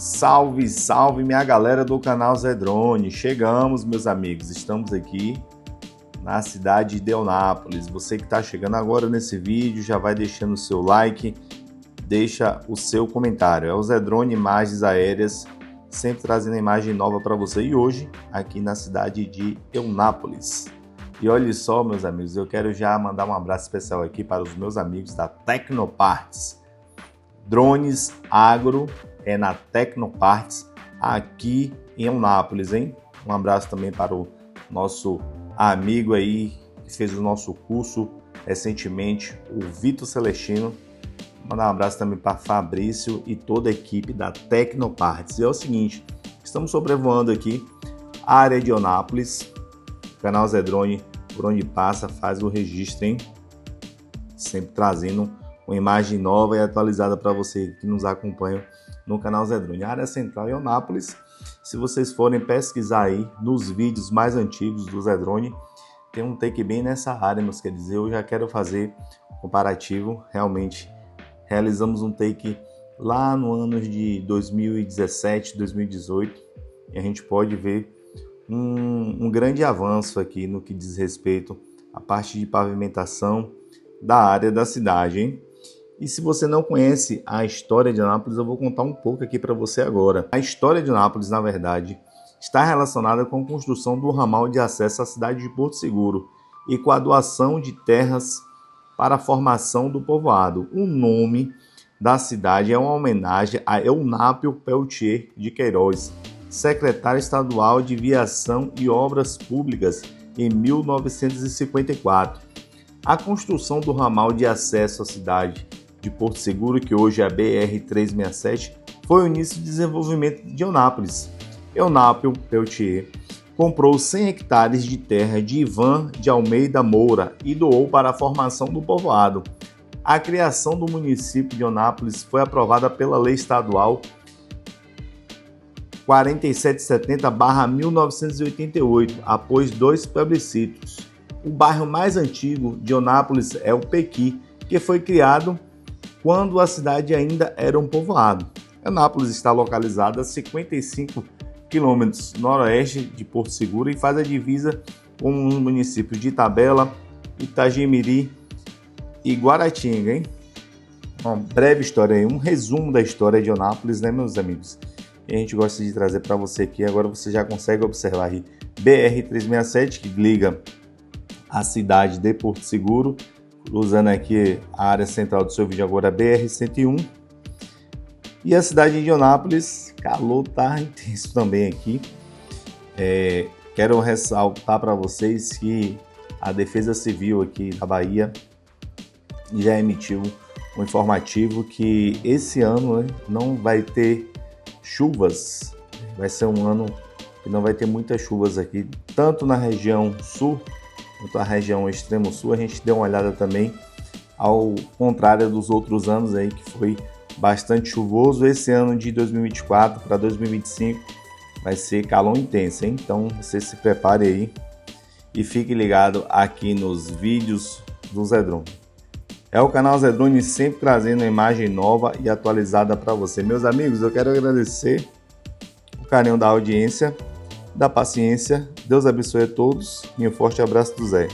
Salve, salve minha galera do canal Zedrone. Chegamos, meus amigos, estamos aqui na cidade de Eunápolis. Você que está chegando agora nesse vídeo, já vai deixando o seu like, deixa o seu comentário. É o Zedrone Imagens Aéreas, sempre trazendo imagem nova para você. E hoje, aqui na cidade de Eunápolis. E olha só, meus amigos, eu quero já mandar um abraço especial aqui para os meus amigos da Tecnoparts. Drones Agro é na Tecnoparts, aqui em Eunápolis, hein? Um abraço também para o nosso amigo aí, que fez o nosso curso recentemente, o Vitor Celestino. Mandar um abraço também para Fabrício e toda a equipe da Tecnoparts. E é o seguinte, estamos sobrevoando aqui a área de Eunápolis. O canal Zedrone, por onde passa, faz o registro, hein? Sempre trazendo uma imagem nova e atualizada para você que nos acompanha no canal Zedrone. A área central em Eunápolis, se vocês forem pesquisar aí nos vídeos mais antigos do Zedrone, tem um take bem nessa área, meus quer dizer, eu já quero fazer um comparativo. Realmente realizamos um take lá no ano de 2017, 2018, e a gente pode ver um grande avanço aqui no que diz respeito à parte de pavimentação da área da cidade, hein? E se você não conhece a história de Eunápolis, eu vou contar um pouco aqui para você agora. A história de Eunápolis, na verdade, está relacionada com a construção do ramal de acesso à cidade de Porto Seguro e com a doação de terras para a formação do povoado. O nome da cidade é uma homenagem a Eunápio Peltier de Queiroz, secretário estadual de Viação e Obras Públicas em 1954. A construção do ramal de acesso à cidade de Porto Seguro, que hoje é a BR-367, foi o início do desenvolvimento de Eunápolis. Eunápio Peltier comprou 100 hectares de terra de Ivan de Almeida Moura e doou para a formação do povoado. A criação do município de Eunápolis foi aprovada pela Lei Estadual 4770/1988, após 2 plebiscitos. O bairro mais antigo de Eunápolis é o Pequi, que foi criado quando a cidade ainda era um povoado. Eunápolis está localizada a 55 quilômetros noroeste de Porto Seguro e faz a divisa com os municípios de Itabela, Itagimirim e Guaratinga, hein? Uma breve história aí, um resumo da história de Eunápolis, né, meus amigos? E a gente gosta de trazer para você aqui. Agora você já consegue observar aí BR-367, que liga a cidade de Porto Seguro, usando aqui a área central do seu vídeo agora, a BR-101. E a cidade de Eunápolis, calor tá intenso também aqui. Quero ressaltar para vocês que a Defesa Civil aqui da Bahia já emitiu um informativo que esse ano, né, não vai ter chuvas. Vai ser um ano que não vai ter muitas chuvas aqui, tanto na região sul quanto a região extremo sul. A gente deu uma olhada também, ao contrário dos outros anos aí, que foi bastante chuvoso. Esse ano de 2024 para 2025 vai ser calor intenso, hein? Então você se prepare aí e fique ligado aqui nos vídeos do Zedrone. É o canal Zedrone sempre trazendo uma imagem nova e atualizada para você. Meus amigos, eu quero agradecer o carinho da audiência, da paciência. Deus abençoe a todos e um forte abraço do Zé.